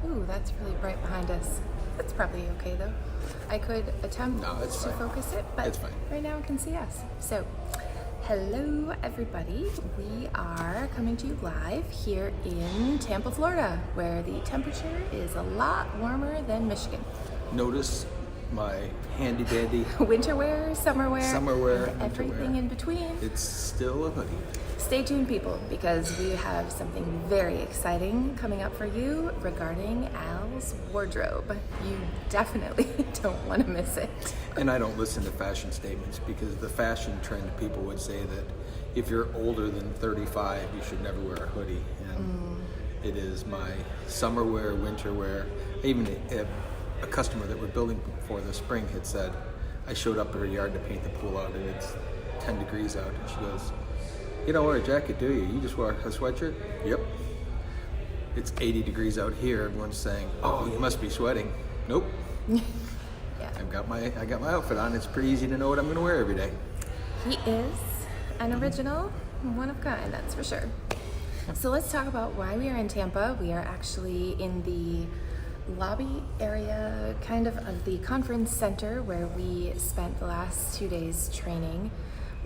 Ooh, that's really bright behind us. That's probably okay though. I could attempt to focus it, but it's fine. Right now I can see us. So, hello everybody. We are coming to you live here in Tampa, Florida, where the temperature is a lot warmer than Michigan. Notice my handy dandy winter wear, summer wear, and everything in between. It's still a hoodie. Stay tuned, people, because we have something very exciting coming up for you regarding Al's wardrobe. You definitely don't want to miss it. And I don't listen to fashion statements because the fashion trend people would say that if you're older than 35, you should never wear a hoodie. And it is my summer wear, winter wear. Even a customer that we're building for this spring had said, I showed up at her yard to paint the pool out and it's 10 degrees out. And she goes, you don't wear a jacket, do you? You just wear a sweatshirt? Yep. It's 80 degrees out here. Everyone's saying, oh, you must be sweating. Nope. Yeah. I got my outfit on. It's pretty easy to know what I'm going to wear every day. He is an original, one of kind, that's for sure. So let's talk about why we are in Tampa. We are actually in the lobby area, kind of the conference center where we spent the last 2 days training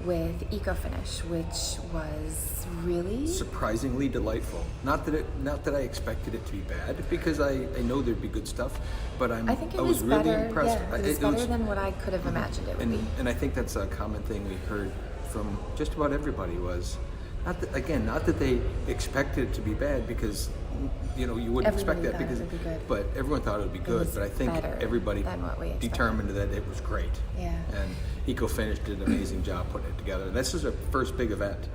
with ecoFinish, which was really surprisingly delightful. Not that I expected it to be bad, because I know there'd be good stuff, but I was really better, impressed. Yeah, it was better than what I could have imagined it would be. And I think that's a common thing we heard from just about everybody was, not that they expected it to be bad, because you wouldn't expect that, because but everyone thought it would be good. But I think everybody determined that it was great. Yeah. And ecoFinish did an amazing job putting it together. This is our first big event.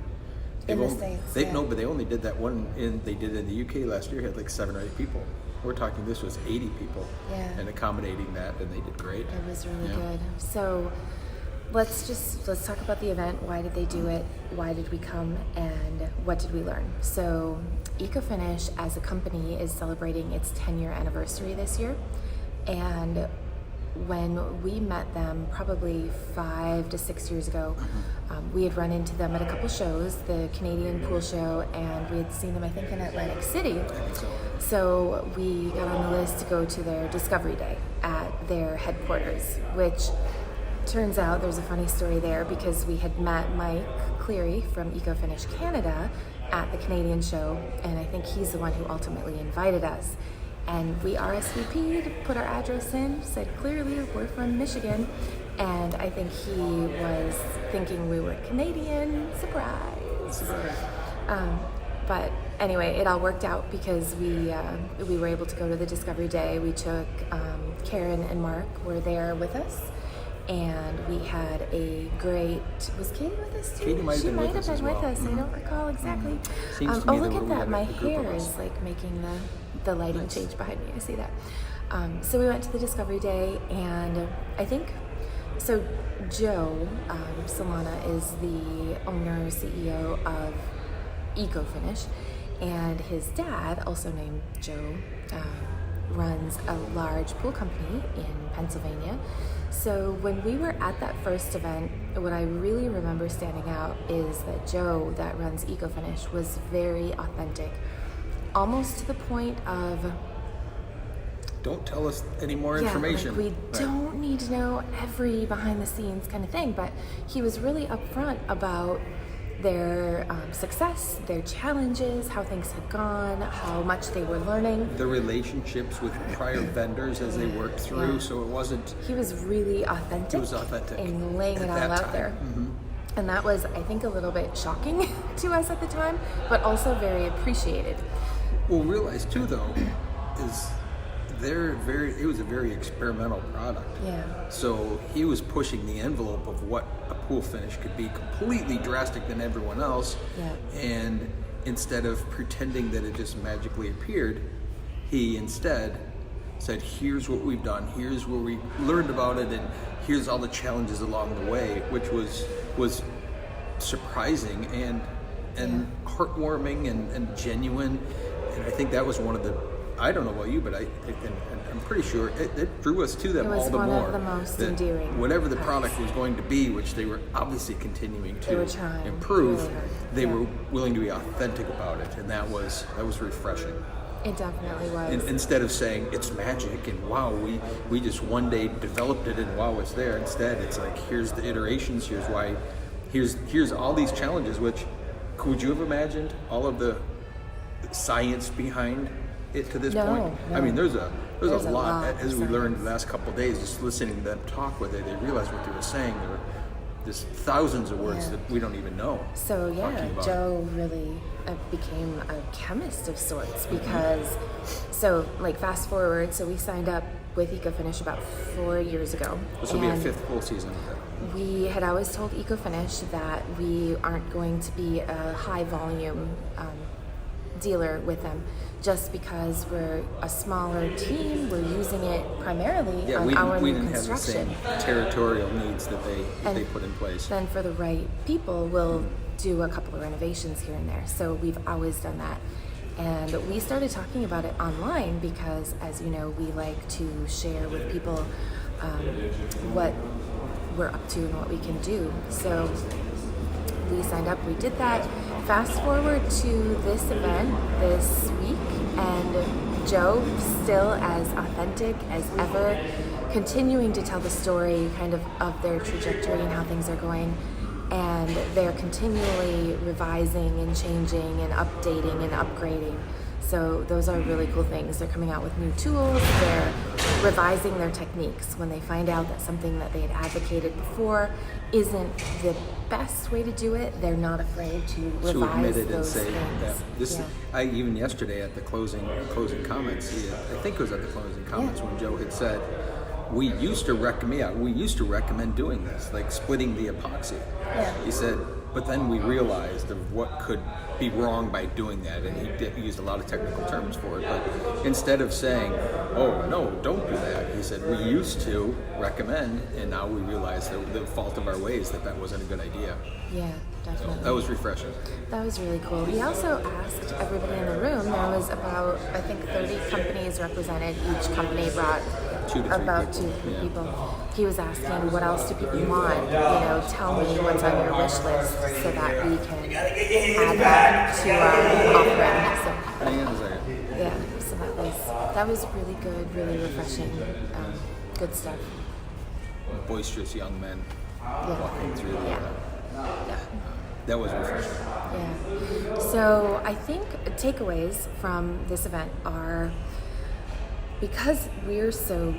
In the States, No, but they only did that one they did in the UK last year. Had like 7 or 8 people. We're talking this was 80 people. Yeah. And accommodating that, and they did great. It was really good. So let's talk about the event. Why did they do it? Why did we come? And what did we learn? So ecoFinish as a company is celebrating its 10-year anniversary this year. And when we met them probably 5 to 6 years ago, we had run into them at a couple shows, the Canadian Pool Show, and we had seen them, I think, in Atlantic City. I think so. So we got on the list to go to their Discovery Day at their headquarters, which turns out there's a funny story there, because we had met Mike Cleary from ecoFinish Canada at the Canadian show, and I think he's the one who ultimately invited us. And we RSVP'd, put our address in, said clearly we're from Michigan, and I think he was thinking we were Canadian. Surprise. But anyway, it all worked out because we were able to go to the Discovery Day. We took Karen and Mark were there with us, and we had a great. Was Katie with us too? Katie might have been with us. I don't recall exactly. Oh, look at that! My hair is like making the lighting change behind me. I see that. So we went to the Discovery Day, and I think so. Joe Solana is the owner, CEO of ecoFinish, and his dad, also named Joe, runs a large pool company in Pennsylvania. So when we were at that first event, what I really remember standing out is that Joe, that runs ecoFinish, was very authentic, almost to the point of, don't tell us any more information. Like we don't need to know every behind the scenes kind of thing, but he was really upfront about their success, their challenges, how things had gone, how much they were learning. The relationships with prior vendors as they worked through, so it wasn't... He was really authentic. He was authentic. In laying it all out there. Mm-hmm. And that was, I think, a little bit shocking to us at the time, but also very appreciated. Well, realize too, though, is it was a very experimental product. Yeah. So he was pushing the envelope of what a pool finish could be, completely drastic than everyone else. Yeah. And instead of pretending that it just magically appeared, he instead said, here's what we've done, here's where we learned about it, and here's all the challenges along the way, which was surprising and heartwarming and genuine. And I think that was one of the, I don't know about you, but I'm pretty sure it drew us to them all the more. It was one of the most endearing. Whatever the product was going to be, which they were obviously continuing to improve, really they were willing to be authentic about it, and that was refreshing. It definitely was. Instead of saying it's magic and wow, we just one day developed it and wow, it's there. Instead, it's like here's the iterations, here's why, here's all these challenges. Which could you have imagined all of the science behind it to this point? No. I mean, there's a lot. As we of learned science. the last couple of days, just listening to them talk with it, they realized what they were saying. There were just thousands of words that we don't even know. So yeah, Joe really became a chemist of sorts because, so like fast forward, so we signed up with ecoFinish about 4 years ago. This will be a 5th full season of that. We had always told ecoFinish that we aren't going to be a high volume dealer with them, just because we're a smaller team. We're using it primarily on our we new didn't construction. have the same territorial needs that they put in place. Then for the right people, we'll do a couple of renovations here and there. So we've always done that. And we started talking about it online because, as you know, we like to share with people what we're up to and what we can do. So we signed up, we did that. Fast forward to this event this week, and Joe, still as authentic as ever, continuing to tell the story kind of their trajectory and how things are going. And they're continually revising and changing and updating and upgrading. So those are really cool things. They're coming out with new tools. They're revising their techniques. When they find out that something that they had advocated before isn't the best way to do it, they're not afraid to revise admit it those and say things. that. I even yesterday at the closing comments, I think it was at the closing comments when Joe had said, we used to recommend doing this, like splitting the epoxy. Yeah. He said, but then we realized of what could be wrong by doing that, and he used a lot of technical terms for it. But instead of saying, "Oh no, don't do that," he said, "We used to recommend, and now we realize the fault of our ways that wasn't a good idea." Yeah, definitely. So that was refreshing. That was really cool. We also asked everybody in the room. There was about, I think, 30 companies represented. Each company brought 2 to 3 about people. 2 to 3 Yeah. people. He was asking, what else do people want? Tell me what's on your wish list so that we can add that to our offering. Hang on a second. Yeah, so that was really good, really refreshing, good stuff. Boisterous young men walking through the. Yeah. That was refreshing. Yeah. So I think takeaways from this event are, because we're so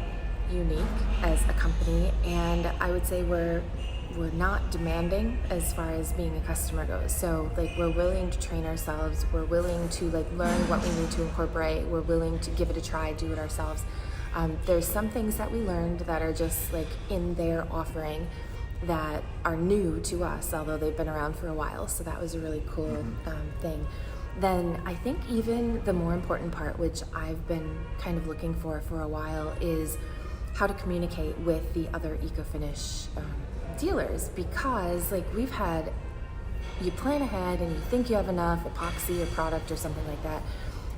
unique as a company, and I would say we're not demanding as far as being a customer goes. So we're willing to train ourselves, we're willing to learn what we need to incorporate, we're willing to give it a try, do it ourselves. There's some things that we learned that are just in their offering that are new to us, although they've been around for a while. So that was a really cool thing. Then I think even the more important part, which I've been kind of looking for a while, is how to communicate with the other ecoFinish dealers, because we've had, you plan ahead and you think you have enough epoxy or product or something like that,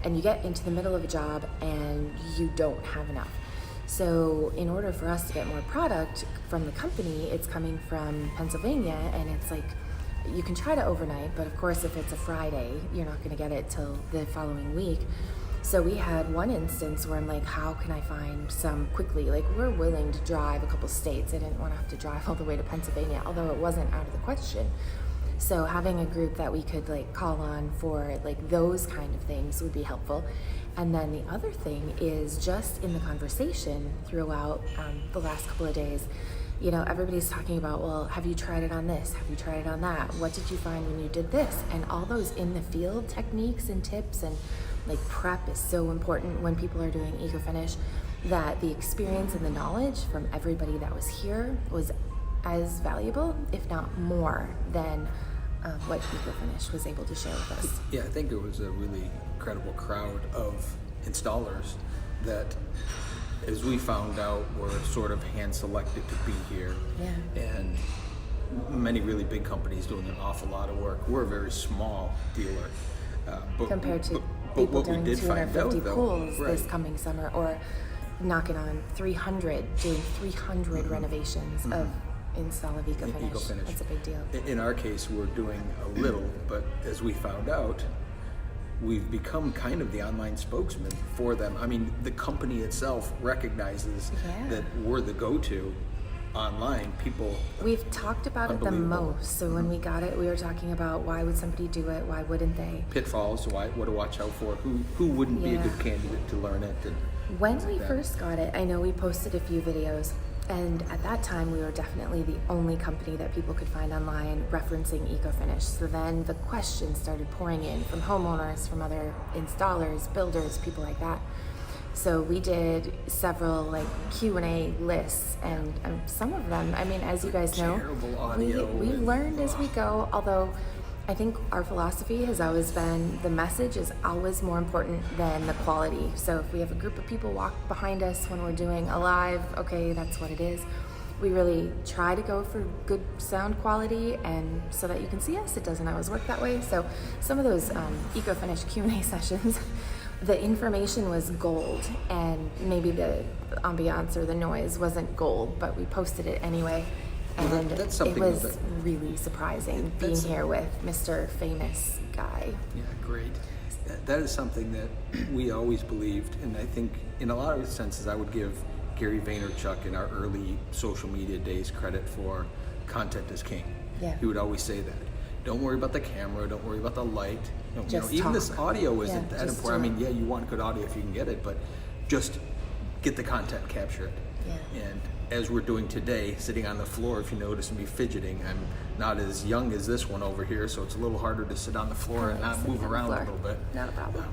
and you get into the middle of a job and you don't have enough. So in order for us to get more product from the company, it's coming from Pennsylvania, and it's you can try to overnight, but of course if it's a Friday, you're not going to get it till the following week. So we had one instance where I'm how can I find some quickly? We're willing to drive a couple states. I didn't want to have to drive all the way to Pennsylvania, although it wasn't out of the question. So having a group that we could call on for those kind of things would be helpful. And then the other thing is just in the conversation throughout the last couple of days, everybody's talking about, well, have you tried it on this? Have you tried it on that? What did you find when you did this? And all those in the field techniques and tips and prep is so important when people are doing ecoFinish, that the experience and the knowledge from everybody that was here was as valuable, if not more, than what ecoFinish was able to share with us. Yeah, I think it was a really incredible crowd of installers that, as we found out, were sort of hand-selected to be here. Yeah. And many really big companies doing an awful lot of work. We're a very small dealer. Compared to but people what we doing did find 250 out, though, pools right, this coming summer, or knocking on 300, doing 300 renovations of install of ecoFinish. That's a big deal. In our case, we're doing a little, but as we found out, we've become kind of the online spokesman for them. I mean, the company itself recognizes that we're the go-to online. People, we've talked about it the most. So when we got it, we were talking about why would somebody do it? Why wouldn't they? Pitfalls, what to watch out for. Who wouldn't be a good candidate to learn it? And when we first got it, I know we posted a few videos, and at that time we were definitely the only company that people could find online referencing ecoFinish. So then the questions started pouring in from homeowners, from other installers, builders, people like that. So we did several like Q&A lists, and some of them, I mean, as you guys know, we learned as we go, although I think our philosophy has always been the message is always more important than the quality. So if we have a group of people walk behind us when we're doing a live, okay, that's what it is. We really try to go for good sound quality, and so that you can see us. It doesn't always work that way. So some of those ecoFinish Q&A sessions, the information was gold, and maybe the ambiance or the noise wasn't gold, but we posted it anyway. And that's it was really surprising being here with Mr. Famous Guy. Yeah, great. That is something that we always believed, and I think in a lot of senses I would give Gary Vaynerchuk in our early social media days credit for content is king. Yeah. He would always say that. Don't worry about the camera, don't worry about the light. Even this audio isn't that important. I mean, you want good audio if you can get it, but just get the content, capture it. Yeah. And as we're doing today, sitting on the floor, if you notice me fidgeting, I'm not as young as this one over here, so it's a little harder to sit on the floor and not move around a little bit. Not a problem.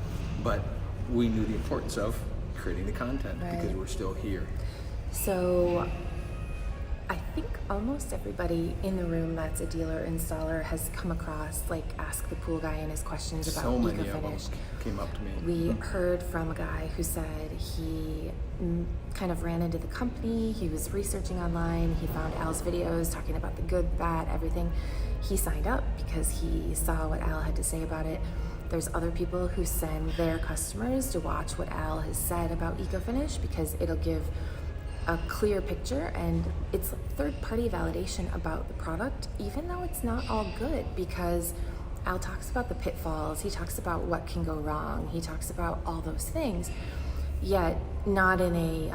But we knew the importance of creating the content because we're still here. So I think almost everybody in the room that's a dealer installer has come across like Ask the Pool Guy and his questions about so many ecoFinish. of them came up to me. We heard from a guy who said he kind of ran into the company. He was researching online. He found Al's videos talking about the good, bad, everything. He signed up because he saw what Al had to say about it. There's other people who send their customers to watch what Al has said about ecoFinish because it'll give a clear picture, and it's third-party validation about the product, even though it's not all good, because Al talks about the pitfalls, he talks about what can go wrong, he talks about all those things, yet not in a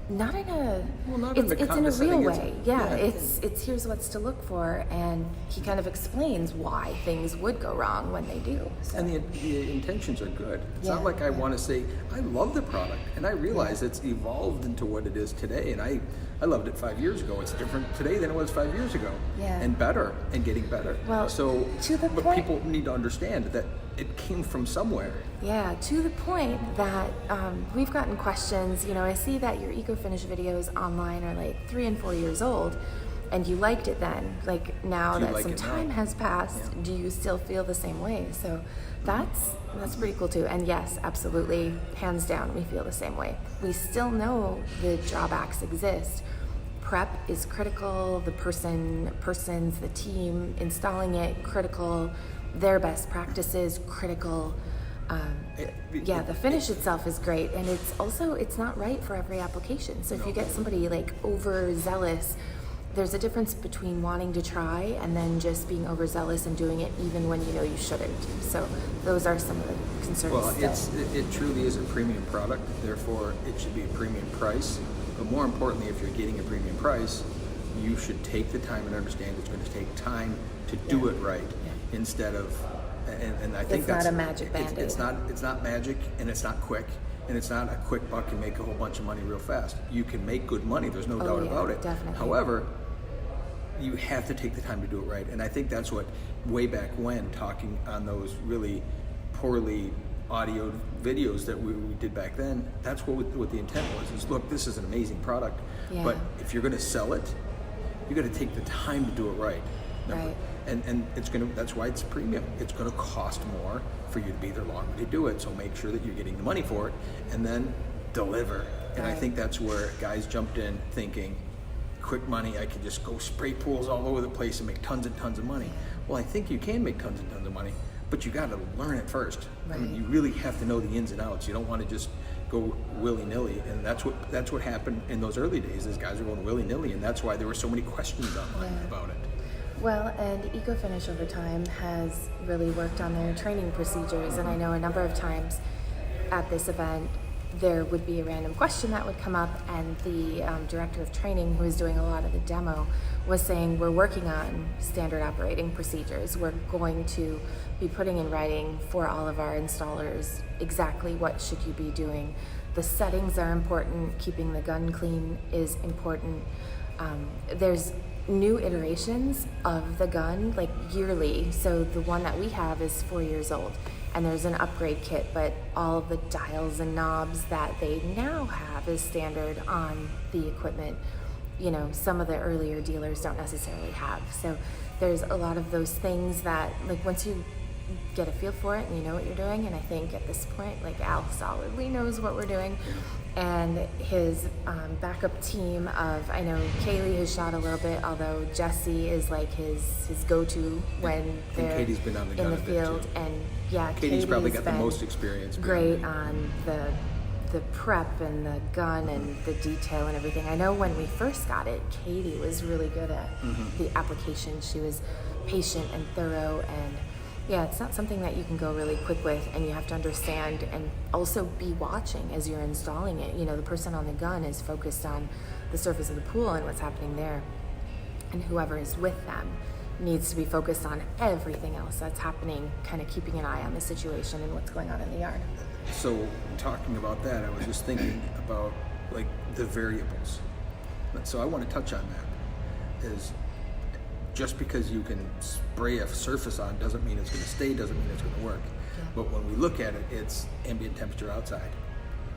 it's in a real way. It's here's what's to look for, and he kind of explains why things would go wrong when they do. So. And the intentions are good. It's not like I want to say I love the product, and I realize it's evolved into what it is today, and I loved it 5 years ago. It's different today than it was 5 years ago, and better, and getting better. Well, so to the but point, people need to understand that it came from somewhere. Yeah, to the point that we've gotten questions. I see that your ecoFinish videos online are like 3 and 4 years old, and you liked it then. Like now that some time has passed, do you still feel the same way? So that's pretty cool too. And yes, absolutely, hands down, we feel the same way. We still know the drawbacks exist. Prep is critical. The persons, the team installing it, critical. Their best practices, critical. The finish itself is great, and it's not right for every application. So if you get somebody like overzealous, there's a difference between wanting to try and then just being overzealous and doing it even when you know you shouldn't. So those are some of the concerns. Well, it truly is a premium product, therefore it should be a premium price. But more importantly, if you're getting a premium price, you should take the time and understand it's going to take time to do it right. Instead of, and I think it's not a magic band-aid. It's not magic, and it's not quick, and it's not a quick buck and make a whole bunch of money real fast. You can make good money, there's no doubt about it. Definitely. However, you have to take the time to do it right, and I think that's what, way back when, talking on those really poorly audio videos that we did back then, that's what the intent was, is look, this is an amazing product, but if you're going to sell it, you got to take the time to do it right. Right. And that's why it's premium. It's going to cost more for you to be there longer to do it. So make sure that you're getting the money for it, and then deliver. And I think that's where guys jumped in thinking, quick money, I can just go spray pools all over the place and make tons and tons of money. Well, I think you can make tons and tons of money, but you got to learn it first. Right. I mean, you really have to know the ins and outs. You don't want to just go willy-nilly, and that's what happened in those early days. Is guys were going willy-nilly, and that's why there were so many questions online about it. Well, and ecoFinish over time has really worked on their training procedures, and I know a number of times at this event there would be a random question that would come up, and the director of training, who was doing a lot of the demo, was saying, we're working on standard operating procedures. We're going to be putting in writing for all of our installers exactly what should you be doing. The settings are important. Keeping the gun clean is important. There's new iterations of the gun, like yearly. So the one that we have is 4 years old, and there's an upgrade kit, but all of the dials and knobs that they now have is standard on the equipment. You know, some of the earlier dealers don't necessarily have. So there's a lot of those things that, like, once you get a feel for it and you know what you're doing, and I think at this point, like, Al solidly knows what we're doing, and his backup team of, I know Kaylee has shot a little bit, although Jesse is like his go-to when they're Katie's been on the gun in the a bit, field, too. and yeah, Katie's probably got the been most experience. Great on the prep and the gun and the detail and everything. I know when we first got it, Katie was really good at the application. She was patient and thorough, and yeah, it's not something that you can go really quick with, and you have to understand and also be watching as you're installing it. You know, the person on the gun is focused on the surface of the pool and what's happening there, and whoever is with them needs to be focused on everything else that's happening, kind of keeping an eye on the situation and what's going on in the yard. So talking about that, I was just thinking about, like, the variables. So I want to touch on that. Is just because you can spray a surface on doesn't mean it's going to stay, doesn't mean it's going to work. Yeah. But when we look at it, it's ambient temperature outside.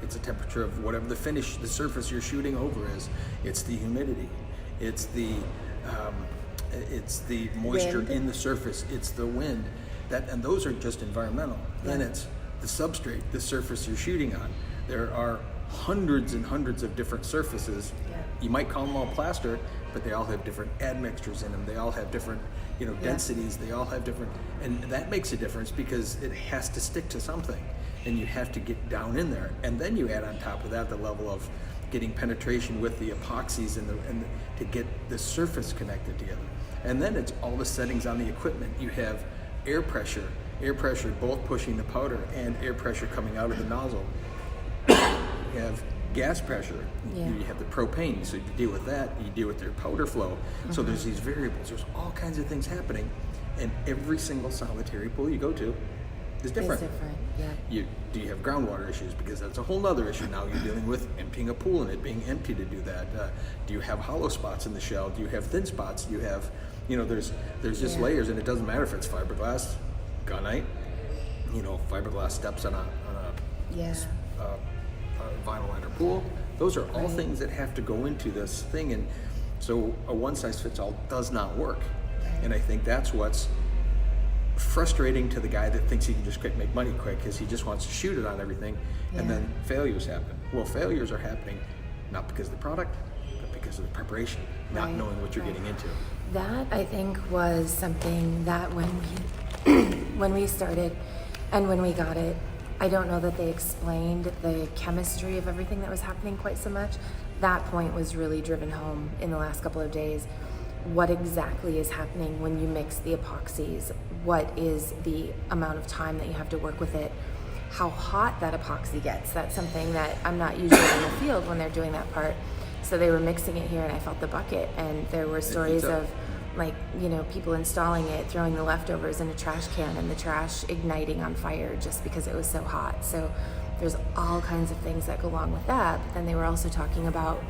It's a temperature of whatever the surface you're shooting over is. It's the humidity. It's the moisture wind in the surface. It's the wind. And those are just environmental. Yeah. Then it's the substrate, the surface you're shooting on. There are hundreds and hundreds of different surfaces. Yeah. You might call them all plaster, but they all have different admixtures in them. They all have different, densities. They all have different, and that makes a difference because it has to stick to something, and you have to get down in there. And then you add on top of that the level of getting penetration with the epoxies and to get the surface connected together. And then it's all the settings on the equipment. You have air pressure both pushing the powder and air pressure coming out of the nozzle. You have gas pressure. Yeah. You have the propane, so you deal with that. You deal with your powder flow. So there's these variables. There's all kinds of things happening, and every single solitary pool you go to is different. It's different, yeah. Do you have groundwater issues? Because that's a whole other issue. Now you're dealing with emptying a pool and it being empty to do that. Do you have hollow spots in the shell? Do you have thin spots? Do you have, there's just layers, and it doesn't matter if it's fiberglass, gunite, fiberglass steps on a vinyl liner pool. Those are all things that have to go into this thing, and so a one-size-fits-all does not work. Right. And I think that's what's frustrating to the guy that thinks he can just make money quick, because he just wants to shoot it on everything, and then failures happen. Well, failures are happening not because of the product, but because of the preparation, not knowing what you're getting into. That, I think, was something that when we started and when we got it, I don't know that they explained the chemistry of everything that was happening quite so much. That point was really driven home in the last couple of days. What exactly is happening when you mix the epoxies? What is the amount of time that you have to work with it? How hot that epoxy gets. That's something that I'm not usually in the field when they're doing that part. So they were mixing it here, and I felt the bucket, and there were stories of people installing it, throwing the leftovers in a trash can, and the trash igniting on fire just because it was so hot. So there's all kinds of things that go along with that. But then they were also talking about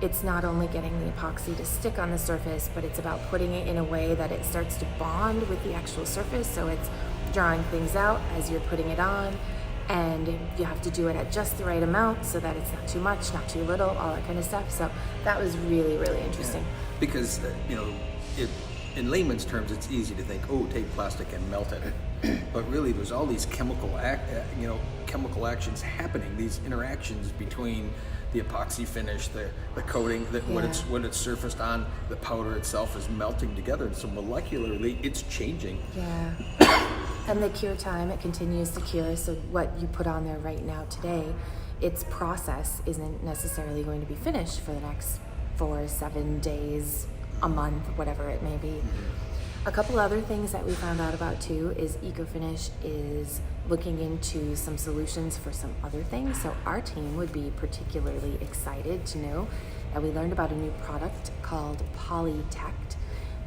it's not only getting the epoxy to stick on the surface, but it's about putting it in a way that it starts to bond with the actual surface. So it's drawing things out as you're putting it on, and you have to do it at just the right amount so that it's not too much, not too little, all that kind of stuff. So that was really, really interesting. Yeah, because, in layman's terms, it's easy to think, take plastic and melt it. But really, there's all these chemical actions happening, these interactions between the epoxy finish, the coating, when it's surfaced on, the powder itself is melting together. And so molecularly, it's changing. Yeah. And the cure time, it continues to cure. So what you put on there right now today, its process isn't necessarily going to be finished for the next 4-7 days, a month, whatever it may be. A couple other things that we found out about too is ecoFinish is looking into some solutions for some other things. So our team would be particularly excited to know that we learned about a new product called Polytect,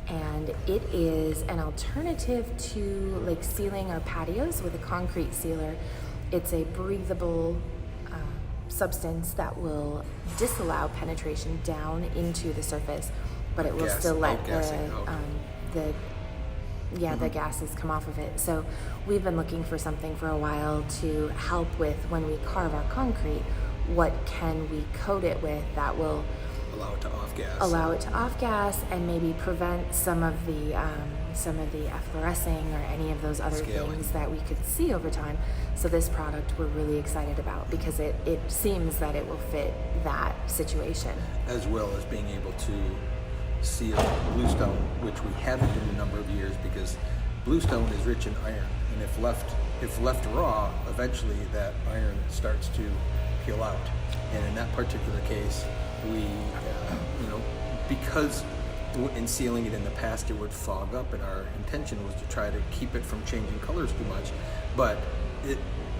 and it is an alternative to like sealing our patios with a concrete sealer. It's a breathable substance that will disallow penetration down into the surface, but it will still let the gases come off of it. So we've been looking for something for a while to help with when we carve our concrete. What can we coat it with that will allow it to off gas and maybe prevent some of the efflorescing or any of those other things that we could see over time. So this product we're really excited about because it seems that it will fit that situation. As well as being able to seal bluestone, which we haven't in a number of years because bluestone is rich in iron, and if left raw, eventually that iron starts to peel out. And in that particular case, we, because in sealing it in the past it would fog up, and our intention was to try to keep it from changing colors too much, but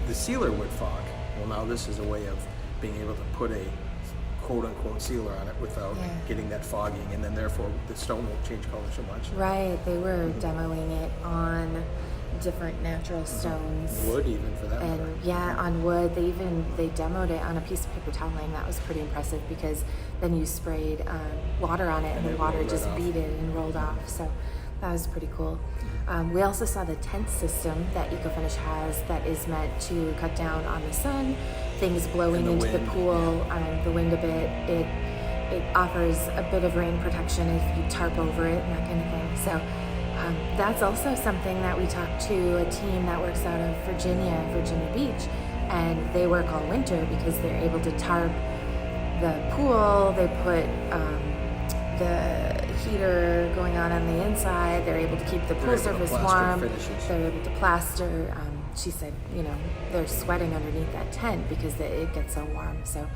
the sealer would fog. Well, now this is a way of being able to put a quote-unquote sealer on it without getting that fogging, and then therefore the stone won't change color so much. Right, they were demoing it on different natural stones. Wood even, for that matter. And yeah, on wood. They demoed it on a piece of paper toweling. That was pretty impressive because then you sprayed water on it and the water just beat it and rolled off. So that was pretty cool. We also saw the tent system that ecoFinish has that is meant to cut down on the sun, things blowing into the pool, the wind a bit. It offers a bit of rain protection if you tarp over it and that kind of thing. So that's also something that we talked to a team that works out of Virginia Beach, and they work all winter because they're able to tarp the pool. They put the heater going on the inside. They're able to keep the pool surface warm. They're able to plaster. She said, they're sweating underneath that tent because it gets so warm. So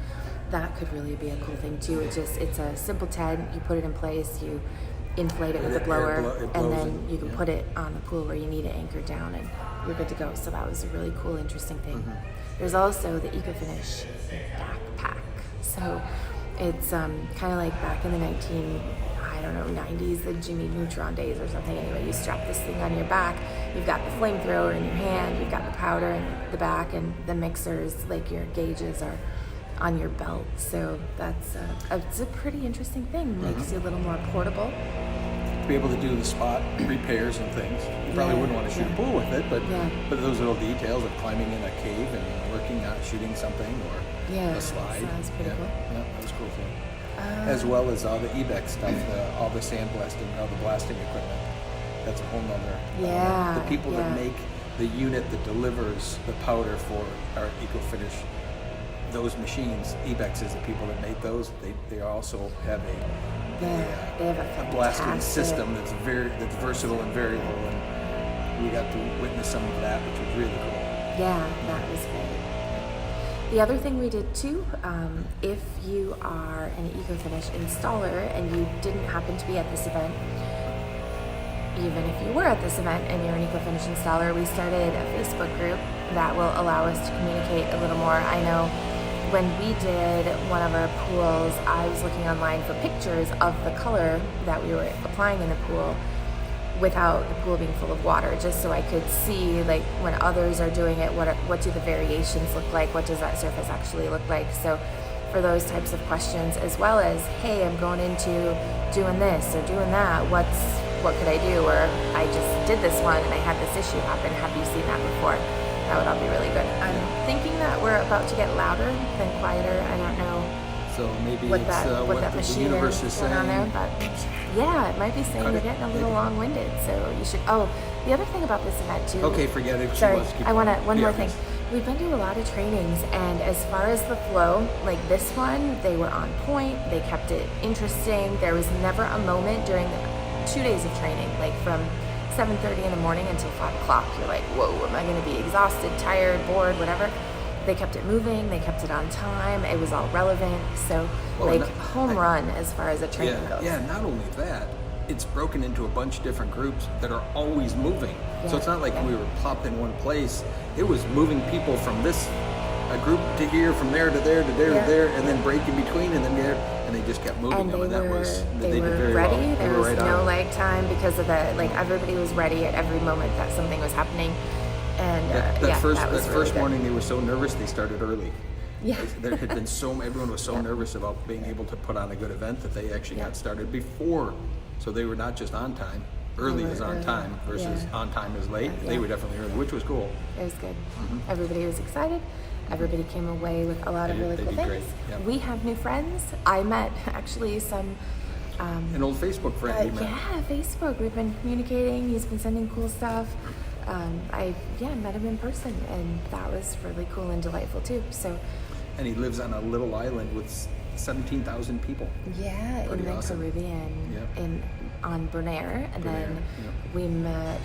that could really be a cool thing too. It's a simple tent. You put it in place. You inflate it with a blower, and then you can put it on the pool where you need it anchored down, and you're good to go. So that was a really cool, interesting thing. There's also the ecoFinish backpack. So it's kind of like back in the 90s, the Jimmy Neutron days or something. Anyway, you strap this thing on your back. You've got the flamethrower in your hand. You've got the powder in the back, and the mixers, like your gauges, are on your belt. So it's a pretty interesting thing. Makes you a little more portable. To be able to do the spot repairs and things. You probably wouldn't want to shoot a pool with it, but those little details of climbing in a cave and working on shooting something or a slide. Sounds pretty cool. Yeah, that was cool too. As well as all the EBEX stuff, all the sandblasting, all the blasting equipment. That's a whole nother. The people that make the unit that delivers the powder for our ecoFinish, those machines, EBEX is the people that make those. They also have a blasting system that's versatile and variable, and we got to witness some of that, which was really cool. Yeah, that was great. The other thing we did too, if you are an ecoFinish installer and you didn't happen to be at this event, even if you were at this event and you're an ecoFinish installer, we started a Facebook group that will allow us to communicate a little more. I know when we did one of our pools, I was looking online for pictures of the color that we were applying in the pool without the pool being full of water, just so I could see, like, when others are doing it, what do the variations look like? What does that surface actually look like? So for those types of questions, as well as, hey, I'm going into doing this or doing that, what could I do? Or I just did this one and I had this issue happen. Have you seen that before? That would all be really good. I'm thinking that we're about to get louder than quieter. I don't know. So maybe what it's that the machine universe is saying. On there, but yeah, it might be saying you're getting a little long-winded. So you should. Oh, the other thing about this event too. Okay, forget it. Sorry, I want to one more thing. We've been to a lot of trainings, and as far as the flow, like this one, they were on point. They kept it interesting. There was never a moment during the 2 days of training, like from 7:30 in the morning until 5 o'clock. You're like, whoa, am I going to be exhausted, tired, bored, whatever? They kept it moving. They kept it on time. It was all relevant. So, home run as far as a training goes. Yeah, not only that, it's broken into a bunch of different groups that are always moving. Yeah. So it's not like we were plopped in one place. It was moving people from a group to here, from there to there to there to there, and then break in between, and then there, and they just kept moving. And them, and that was they did were very ready. well. There were was right no on. lag time because of everybody was ready at every moment that something was happening. And That was really first good. morning, they were so nervous they started early. Yeah. There had been everyone was so nervous about being able to put on a good event that they actually got started before. So they were not just on time. Early is on time versus on time is late. Yeah. They were definitely early, which was cool. It was good. Everybody was excited. Everybody came away with a lot of really cool did things. great. Yep. We have new friends. I met actually some. An old Facebook friend you met. Yeah, Facebook. We've been communicating. He's been sending cool stuff. I met him in person, and that was really cool and delightful too. So. And he lives on a little island with 17,000 people. Yeah, Pretty in the awesome. Caribbean, Yep. on Bonaire, and then Yep. we met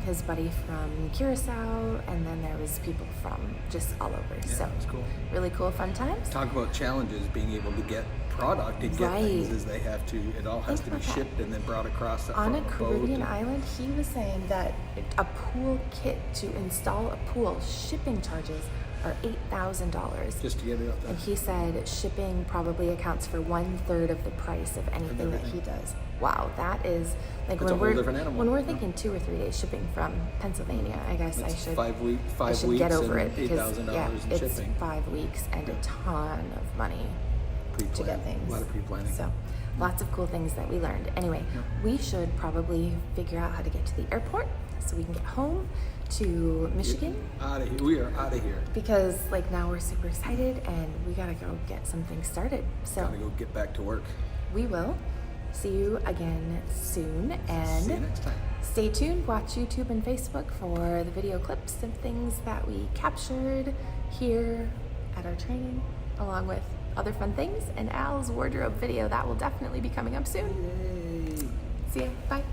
his buddy from Curacao, and then there was people from just all over. Yeah, So it was cool. really cool, fun times. Talk about challenges, being able to get product and get things as they have to. It all has Think to be about that. shipped and then brought across On a boat. Caribbean island, he was saying that a pool kit to install a pool, shipping charges are $8,000. Just to get it up there. And he said shipping probably accounts for 1/3 of the price of anything that he does. Wow, that is like That's a whole different animal. when we're thinking 2 or 3 days shipping from Pennsylvania. I guess It's I should 5 I should weeks get over and it because $8,000 in it's shipping. 5 weeks and a ton of money to Pre-plan. get things. A lot of pre-planning. So lots of cool things that we learned. Anyway, we should probably figure out how to get to the airport so we can get home to Michigan. Out of here. We are out of here. Because now we're super excited and we gotta go get something started. So Gotta go get back to work. we will see you again soon, and See you next time. stay tuned. Watch YouTube and Facebook for the video clips and things that we captured here at our training, along with other fun things, and Al's wardrobe video that will definitely be coming up soon. Yay. See ya. Bye.